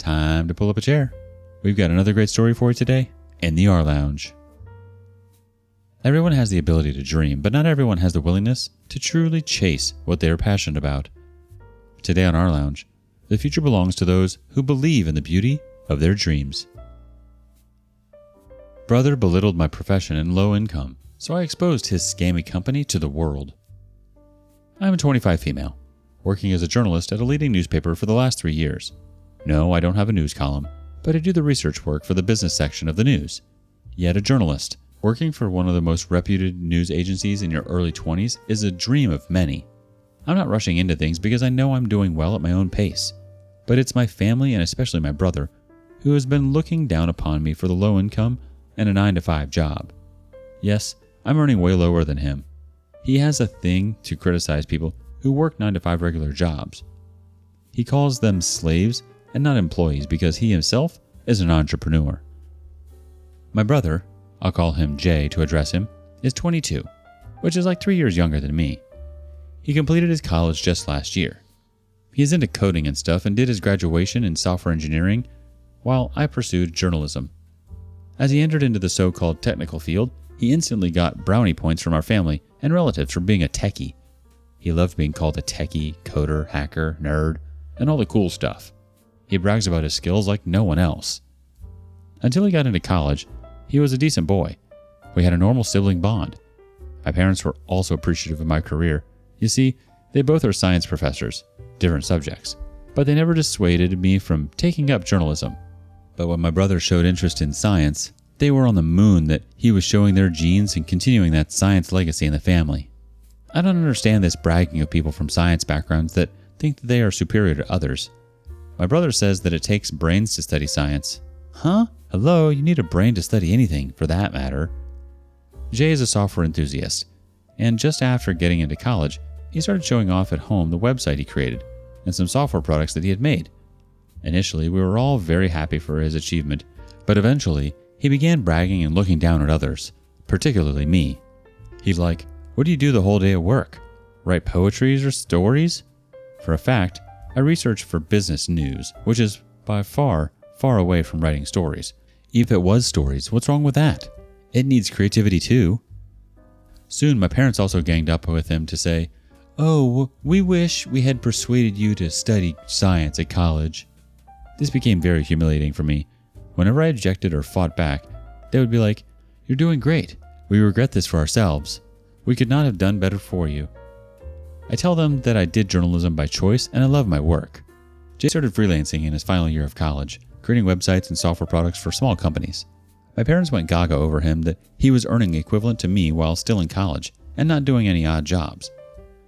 Time to pull up a chair. We've got another great story for you today in the rLounge. Everyone has the ability to dream, but not everyone has the willingness to truly chase what they are passionate about. Today on rLounge, the future belongs to those who believe in the beauty of their dreams. Brother belittled my profession and low income, so I exposed his scammy company to the world. I'm a 25 female, working as a journalist at a leading newspaper for the last 3 years. No, I don't have a news column, but I do the research work for the business section of the news. Yet a journalist, working for one of the most reputed news agencies in your early 20s is a dream of many. I'm not rushing into things because I know I'm doing well at my own pace. But it's my family and especially my brother who has been looking down upon me for the low income and a 9-to-5 job. Yes, I'm earning way lower than him. He has a thing to criticize people who work 9-to-5 regular jobs. He calls them slaves and not employees because he himself is an entrepreneur. My brother, I'll call him Jay to address him, is 22, which is like 3 years younger than me. He completed his college just last year. He is into coding and stuff and did his graduation in software engineering while I pursued journalism. As he entered into the so-called technical field, he instantly got brownie points from our family and relatives for being a techie. He loved being called a techie, coder, hacker, nerd, and all the cool stuff. He brags about his skills like no one else. Until he got into college, he was a decent boy. We had a normal sibling bond. My parents were also appreciative of my career. You see, they both are science professors, different subjects, but they never dissuaded me from taking up journalism. But when my brother showed interest in science, they were on the moon that he was showing their genes and continuing that science legacy in the family. I don't understand this bragging of people from science backgrounds that think that they are superior to others. My brother says that it takes brains to study science. Huh? Hello, you need a brain to study anything, for that matter. Jay is a software enthusiast, and just after getting into college, he started showing off at home the website he created and some software products that he had made. Initially, we were all very happy for his achievement, but eventually, he began bragging and looking down at others, particularly me. He's like, "What do you do the whole day at work? Write poetries or stories?" For a fact, I research for business news, which is by far away from writing stories. If it was stories, what's wrong with that? It needs creativity too. Soon, my parents also ganged up with him to say, "Oh, we wish we had persuaded you to study science at college." This became very humiliating for me. Whenever I objected or fought back, they would be like, "You're doing great. We regret this for ourselves. We could not have done better for you." I tell them that I did journalism by choice and I love my work. Jay started freelancing in his final year of college, creating websites and software products for small companies. My parents went gaga over him that he was earning equivalent to me while still in college and not doing any odd jobs.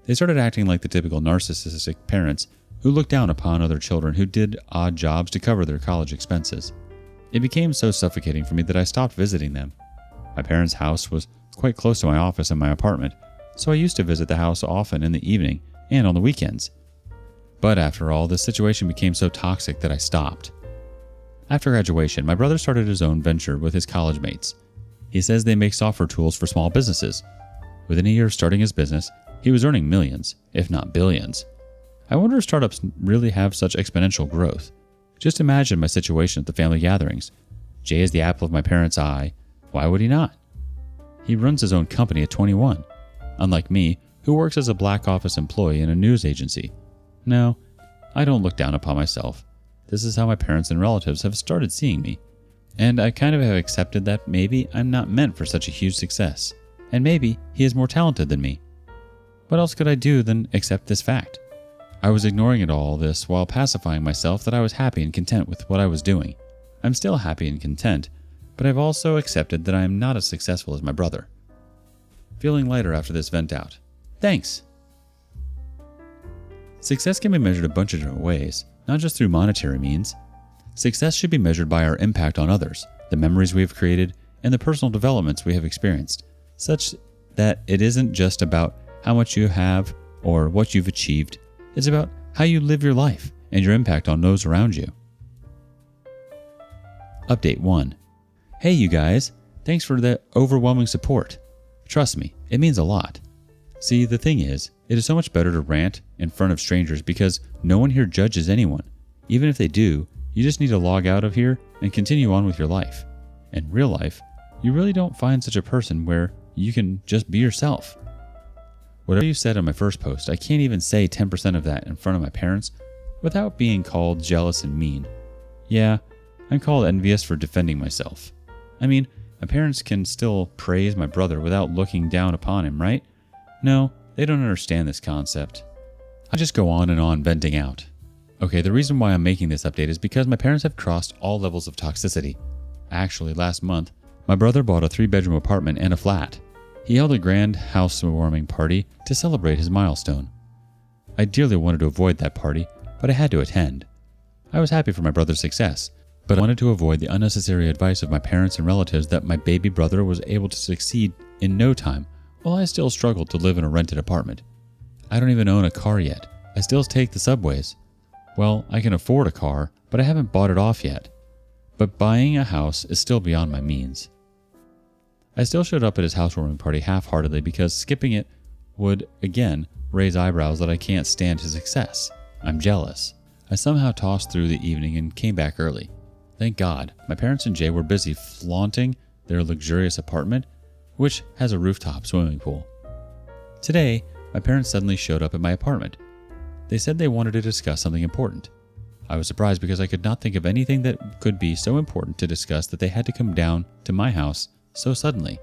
They started acting like the typical narcissistic parents who looked down upon other children who did odd jobs to cover their college expenses. It became so suffocating for me that I stopped visiting them. My parents' house was quite close to my office and my apartment, so I used to visit the house often in the evening and on the weekends. But after all, this situation became so toxic that I stopped. After graduation, my brother started his own venture with his college mates. He says they make software tools for small businesses. Within a year of starting his business, he was earning millions, if not billions. I wonder if startups really have such exponential growth. Just imagine my situation at the family gatherings. Jay is the apple of my parents' eye. Why would he not? He runs his own company at 21, unlike me, who works as a back office employee in a news agency. No, I don't look down upon myself. This is how my parents and relatives have started seeing me. And I kind of have accepted that maybe I'm not meant for such a huge success. And maybe he is more talented than me. What else could I do than accept this fact? I was ignoring it all this while pacifying myself that I was happy and content with what I was doing. I'm still happy and content, but I've also accepted that I am not as successful as my brother. Feeling lighter after this vent out. Thanks! Success can be measured a bunch of different ways, not just through monetary means. Success should be measured by our impact on others, the memories we have created, and the personal developments we have experienced, such that it isn't just about how much you have or what you've achieved. It's about how you live your life and your impact on those around you. Update 1. Hey you guys, thanks for the overwhelming support. Trust me, it means a lot. See, the thing is, it is so much better to rant in front of strangers because no one here judges anyone. Even if they do, You just need to log out of here and continue on with your life. In real life, you really don't find such a person where you can just be yourself. Whatever you said on my first post, I can't even say 10% of that in front of my parents without being called jealous and mean. Yeah, I'm called envious for defending myself. I mean, my parents can still praise my brother without looking down upon him, right? No, they don't understand this concept. I just go on and on venting out. Okay, the reason why I'm making this update is because my parents have crossed all levels of toxicity. Actually, last month, my brother bought a 3-bedroom apartment and a flat. He held a grand housewarming party to celebrate his milestone. I dearly wanted to avoid that party, but I had to attend. I was happy for my brother's success, but I wanted to avoid the unnecessary advice of my parents and relatives that my baby brother was able to succeed in no time, while I still struggled to live in a rented apartment. I don't even own a car yet. I still take the subways. Well, I can afford a car, but I haven't bought it off yet. But buying a house is still beyond my means. I still showed up at his housewarming party half-heartedly because skipping it would, again, raise eyebrows that I can't stand his success. I'm jealous. I somehow tossed through the evening and came back early. Thank God, my parents and Jay were busy flaunting their luxurious apartment, which has a rooftop swimming pool. Today, my parents suddenly showed up at my apartment. They said they wanted to discuss something important. I was surprised because I could not think of anything that could be so important to discuss that they had to come down to my house so suddenly.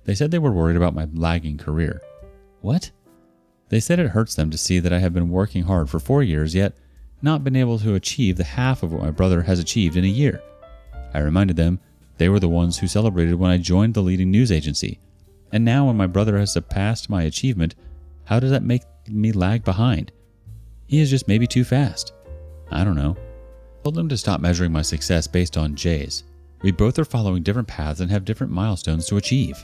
They said they were worried about my lagging career. What? They said it hurts them to see that I have been working hard for 4 years yet not been able to achieve the half of what my brother has achieved in a year. I reminded them they were the ones who celebrated when I joined the leading news agency. And now when my brother has surpassed my achievement, how does that make me lag behind? He is just maybe too fast. I don't know. I told them to stop measuring my success based on Jay's. We both are following different paths and have different milestones to achieve.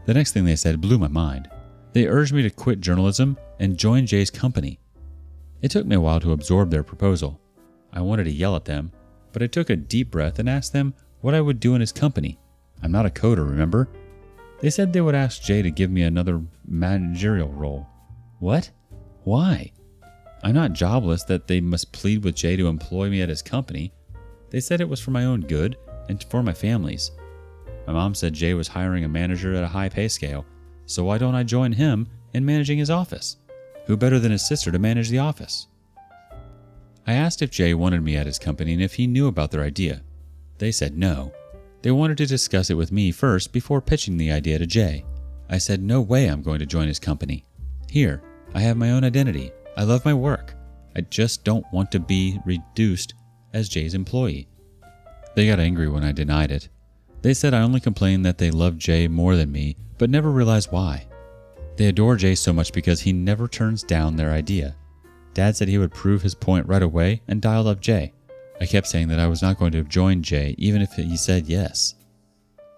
The next thing they said blew my mind. They urged me to quit journalism and join Jay's company. It took me a while to absorb their proposal. I wanted to yell at them, but I took a deep breath and asked them what I would do in his company. I'm not a coder, remember? They said they would ask Jay to give me another managerial role. What? Why? I'm not jobless that they must plead with Jay to employ me at his company. They said it was for my own good and for my family's. My mom said Jay was hiring a manager at a high pay scale, so why don't I join him in managing his office? Who better than his sister to manage the office? I asked if Jay wanted me at his company and if he knew about their idea. They said no. They wanted to discuss it with me first before pitching the idea to Jay. I said no way I'm going to join his company. Here, I have my own identity. I love my work. I just don't want to be reduced as Jay's employee. They got angry when I denied it. They said I only complained that they loved Jay more than me, but never realized why. They adore Jay so much because he never turns down their idea. Dad said he would prove his point right away and dialed up Jay. I kept saying that I was not going to join Jay even if he said yes.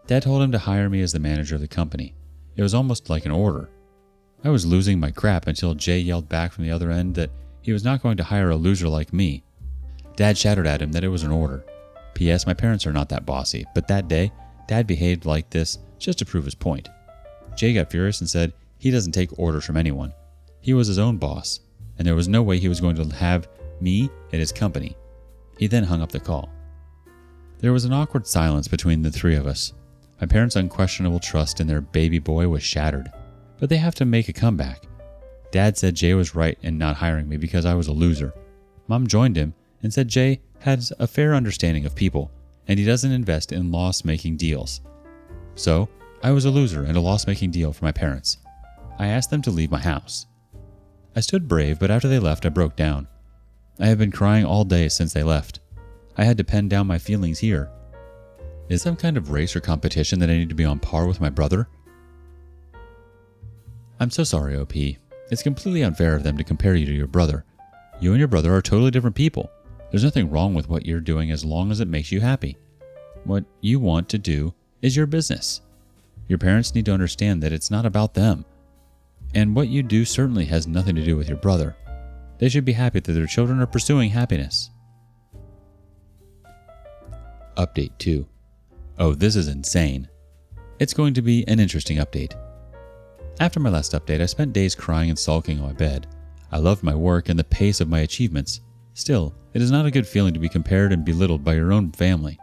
Dad told him to hire me as the manager of the company. It was almost like an order. I was losing my crap until Jay yelled back from the other end that he was not going to hire a loser like me. Dad shouted at him that it was an order. P.S. My parents are not that bossy, but that day, Dad behaved like this just to prove his point. Jay got furious and said he doesn't take orders from anyone. He was his own boss, and there was no way he was going to have me at his company. He then hung up the call. There was an awkward silence between the three of us. My parents' unquestionable trust in their baby boy was shattered, but they have to make a comeback. Dad said Jay was right in not hiring me because I was a loser. Mom joined him and said Jay has a fair understanding of people, and he doesn't invest in loss-making deals. So, I was a loser and a loss-making deal for my parents. I asked them to leave my house. I stood brave, but after they left, I broke down. I have been crying all day since they left. I had to pen down my feelings here. Is some kind of race or competition that I need to be on par with my brother? I'm so sorry, OP. It's completely unfair of them to compare you to your brother. You and your brother are totally different people. There's nothing wrong with what you're doing as long as it makes you happy. What you want to do is your business. Your parents need to understand that it's not about them. And what you do certainly has nothing to do with your brother. They should be happy that their children are pursuing happiness. Update 2. Oh, this is insane. It's going to be an interesting update. After my last update, I spent days crying and sulking on my bed. I loved my work and the pace of my achievements. Still, it is not a good feeling to be compared and belittled by your own family.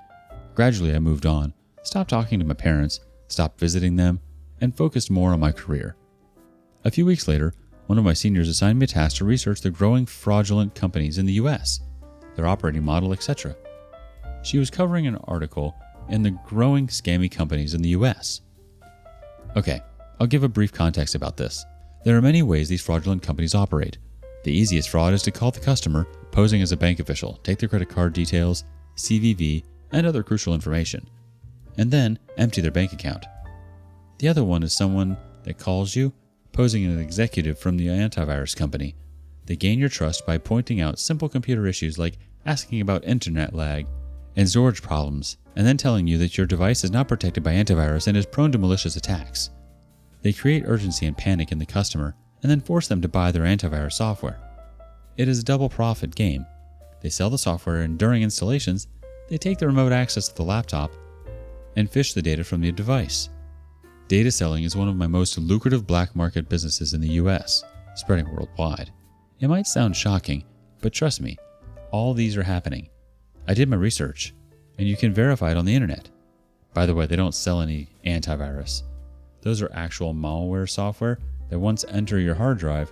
Gradually, I moved on, stopped talking to my parents, stopped visiting them, and focused more on my career. A few weeks later, one of my seniors assigned me a task to research the growing fraudulent companies in the US, their operating model, etc. She was covering an article in the growing scammy companies in the US. Okay, I'll give a brief context about this. There are many ways these fraudulent companies operate. The easiest fraud is to call the customer, posing as a bank official, take their credit card details, CVV, and other crucial information, and then empty their bank account. The other one is someone that calls you, posing as an executive from the antivirus company. They gain your trust by pointing out simple computer issues like asking about internet lag and storage problems, and then telling you that your device is not protected by antivirus and is prone to malicious attacks. They create urgency and panic in the customer and then force them to buy their antivirus software. It is a double profit game. They sell the software, and during installations, they take the remote access to the laptop and phish the data from the device. Data selling is one of my most lucrative black market businesses in the US, spreading worldwide. It might sound shocking, but trust me, all these are happening. I did my research, and you can verify it on the internet. By the way, they don't sell any antivirus. Those are actual malware software that once enter your hard drive,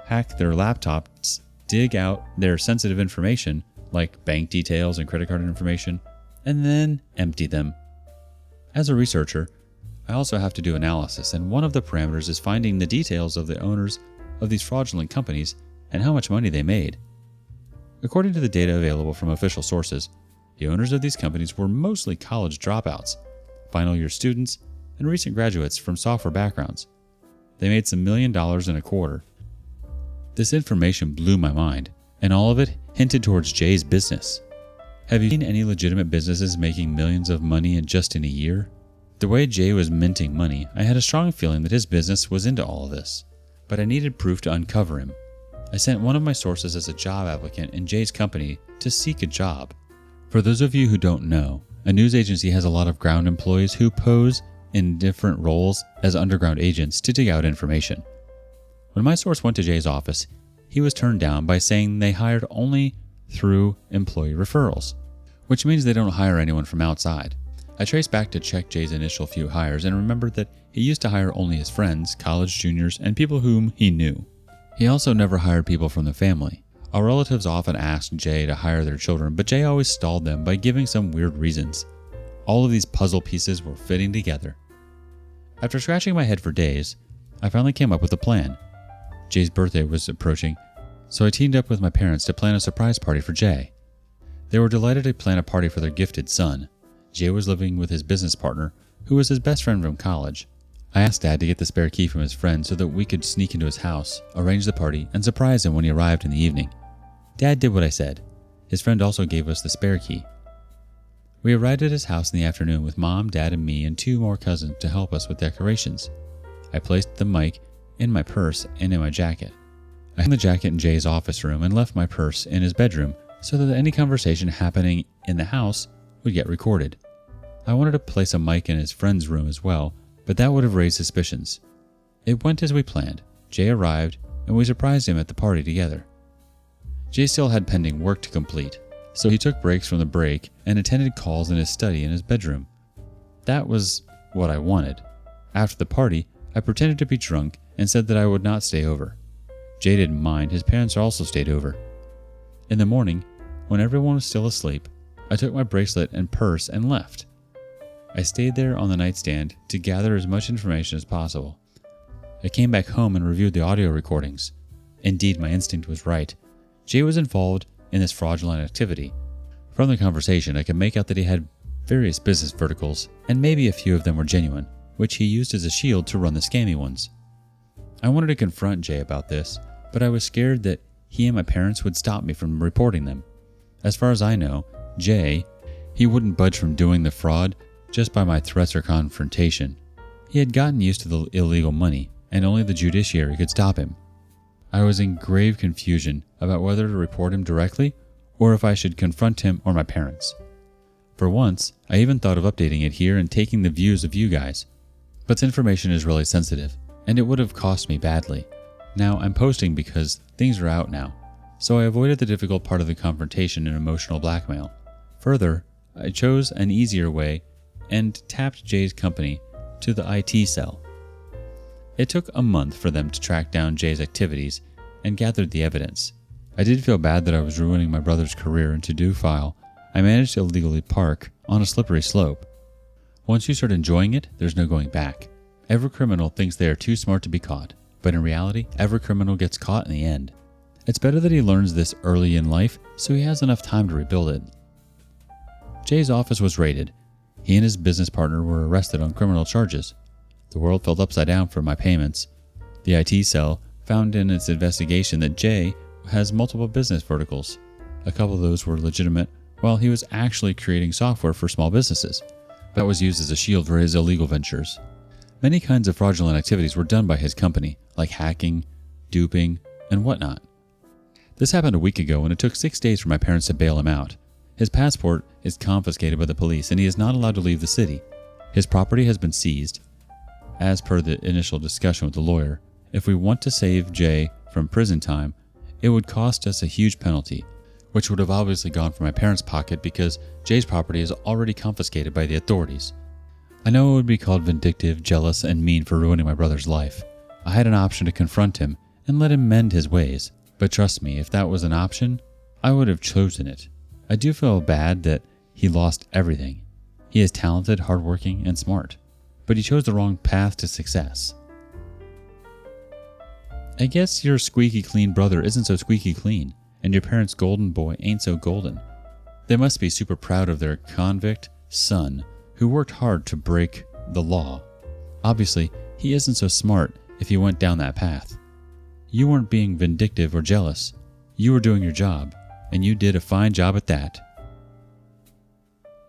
hack their laptops, dig out their sensitive information like bank details and credit card information, and then empty them. As a researcher, I also have to do analysis, and one of the parameters is finding the details of the owners of these fraudulent companies and how much money they made. According to the data available from official sources, the owners of these companies were mostly college dropouts, final year students, and recent graduates from software backgrounds. They made some $1 million in a quarter. This information blew my mind, and all of it hinted towards Jay's business. Have you seen any legitimate businesses making millions of money in a year? The way Jay was minting money, I had a strong feeling that his business was into all of this, but I needed proof to uncover him. I sent one of my sources as a job applicant in Jay's company to seek a job. For those of you who don't know, a news agency has a lot of ground employees who pose in different roles as underground agents to dig out information. When my source went to Jay's office, he was turned down by saying they hired only through employee referrals, which means they don't hire anyone from outside. I traced back to check Jay's initial few hires and remembered that he used to hire only his friends, college juniors, and people whom he knew. He also never hired people from the family. Our relatives often asked Jay to hire their children, but Jay always stalled them by giving some weird reasons. All of these puzzle pieces were fitting together. After scratching my head for days, I finally came up with a plan. Jay's birthday was approaching, so I teamed up with my parents to plan a surprise party for Jay. They were delighted to plan a party for their gifted son. Jay was living with his business partner, who was his best friend from college. I asked Dad to get the spare key from his friend so that we could sneak into his house, arrange the party, and surprise him when he arrived in the evening. Dad did what I said. His friend also gave us the spare key. We arrived at his house in the afternoon with Mom, Dad, and me and 2 more cousins to help us with decorations. I placed the mic in my purse and in my jacket. I hung the jacket in Jay's office room and left my purse in his bedroom so that any conversation happening in the house would get recorded. I wanted to place a mic in his friend's room as well, but that would have raised suspicions. It went as we planned. Jay arrived, and we surprised him at the party together. Jay still had pending work to complete, so he took breaks from the break and attended calls in his study in his bedroom. That was what I wanted. After the party, I pretended to be drunk and said that I would not stay over. Jay didn't mind. His parents also stayed over. In the morning, when everyone was still asleep, I took my bracelet and purse and left. I stayed there on the nightstand to gather as much information as possible. I came back home and reviewed the audio recordings. Indeed, my instinct was right. Jay was involved in this fraudulent activity. From the conversation, I could make out that he had various business verticals, and maybe a few of them were genuine, which he used as a shield to run the scammy ones. I wanted to confront Jay about this, but I was scared that he and my parents would stop me from reporting them. As far as I know, Jay, he wouldn't budge from doing the fraud just by my threats or confrontation. He had gotten used to the illegal money, and only the judiciary could stop him. I was in grave confusion about whether to report him directly or if I should confront him or my parents. For once, I even thought of updating it here and taking the views of you guys. But this information is really sensitive, and it would have cost me badly. Now I'm posting because things are out now, so I avoided the difficult part of the confrontation and emotional blackmail. Further, I chose an easier way and tapped Jay's company to the IT cell. It took a month for them to track down Jay's activities and gathered the evidence. I did feel bad that I was ruining my brother's career, and to do file, I managed to illegally park on a slippery slope. Once you start enjoying it, there's no going back. Every criminal thinks they are too smart to be caught, but in reality, every criminal gets caught in the end. It's better that he learns this early in life so he has enough time to rebuild it. Jay's office was raided. He and his business partner were arrested on criminal charges. The world fell upside down for my payments. The IT cell found in its investigation that Jay has multiple business verticals. A couple of those were legitimate, while he was actually creating software for small businesses. That was used as a shield for his illegal ventures. Many kinds of fraudulent activities were done by his company, like hacking, duping, and whatnot. This happened a week ago, and it took 6 days for my parents to bail him out. His passport is confiscated by the police, and he is not allowed to leave the city. His property has been seized. As per the initial discussion with the lawyer, if we want to save Jay from prison time, it would cost us a huge penalty, which would have obviously gone from my parents' pocket because Jay's property is already confiscated by the authorities. I know it would be called vindictive, jealous, and mean for ruining my brother's life. I had an option to confront him and let him mend his ways, but trust me, if that was an option, I would have chosen it. I do feel bad that he lost everything. He is talented, hardworking, and smart, but he chose the wrong path to success. I guess your squeaky clean brother isn't so squeaky clean, and your parents' golden boy ain't so golden. They must be super proud of their convict son who worked hard to break the law. Obviously, he isn't so smart if he went down that path. You weren't being vindictive or jealous. You were doing your job, and you did a fine job at that.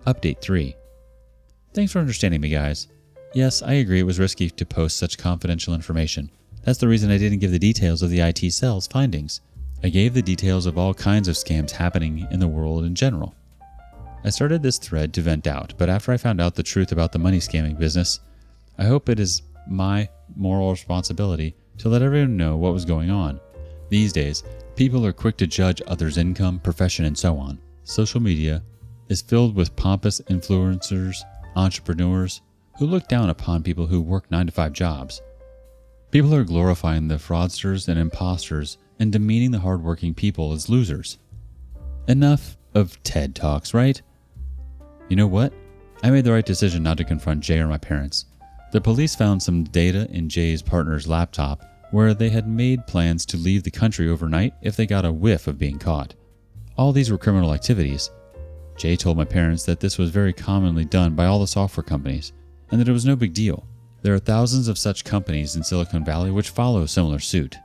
Update 3. Thanks for understanding me, guys. Yes, I agree it was risky to post such confidential information. That's the reason I didn't give the details of the IT cell's findings. I gave the details of all kinds of scams happening in the world in general. I started this thread to vent out, but after I found out the truth about the money scamming business, I hope it is my moral responsibility to let everyone know what was going on. These days, people are quick to judge others' income, profession, and so on. Social media is filled with pompous influencers, entrepreneurs, who look down upon people who work 9-to-5 jobs. People are glorifying the fraudsters and imposters and demeaning the hardworking people as losers. Enough of TED Talks, right? You know what? I made the right decision not to confront Jay or my parents. The police found some data in Jay's partner's laptop where they had made plans to leave the country overnight if they got a whiff of being caught. All these were criminal activities. Jay told my parents that this was very commonly done by all the software companies and that it was no big deal. There are thousands of such companies in Silicon Valley which follow similar suit.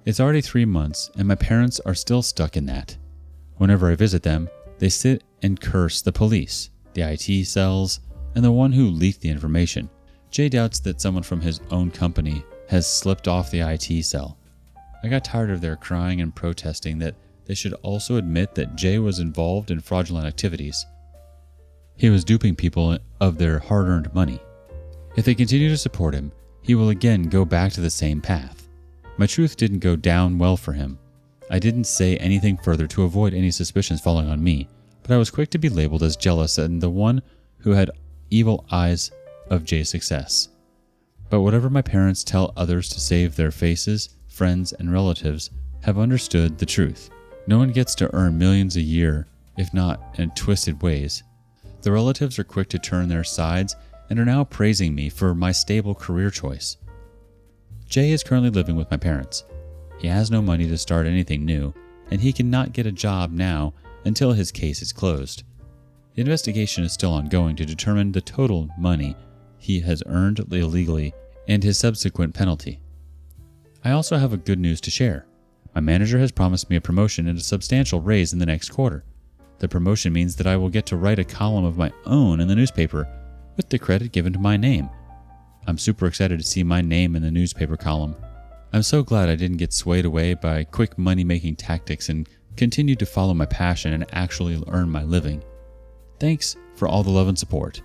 It's already 3 months and my parents are still stuck in that. Whenever I visit them, they sit and curse the police, the IT cells, and the one who leaked the information. Jay doubts that someone from his own company has slipped off the IT cell. I got tired of their crying and protesting that they should also admit that Jay was involved in fraudulent activities. He was duping people of their hard-earned money. If they continue to support him, he will again go back to the same path. My truth didn't go down well for him. I didn't say anything further to avoid any suspicions falling on me, but I was quick to be labeled as jealous and the one who had evil eyes of Jay's success. But whatever my parents tell others to save their faces, friends and relatives have understood the truth. No one gets to earn millions a year, if not in twisted ways. The relatives are quick to turn their sides and are now praising me for my stable career choice. Jay is currently living with my parents. He has no money to start anything new, and he cannot get a job now until his case is closed. The investigation is still ongoing to determine the total money he has earned illegally and his subsequent penalty. I also have a good news to share. My manager has promised me a promotion and a substantial raise in the next quarter. The promotion means that I will get to write a column of my own in the newspaper with the credit given to my name. I'm super excited to see my name in the newspaper column. I'm so glad I didn't get swayed away by quick money-making tactics and continued to follow my passion and actually earn my living. Thanks for all the love and support.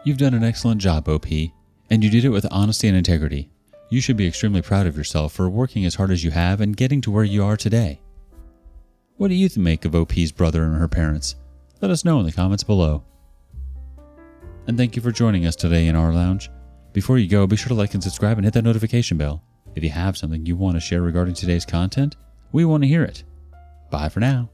You've done an excellent job, OP, and you did it with honesty and integrity. You should be extremely proud of yourself for working as hard as you have and getting to where you are today. What do you make of OP's brother and her parents? Let us know in the comments below. And thank you for joining us today in rLounge. Before you go, be sure to like and subscribe and hit that notification bell. If you have something you want to share regarding today's content, we want to hear it. Bye for now.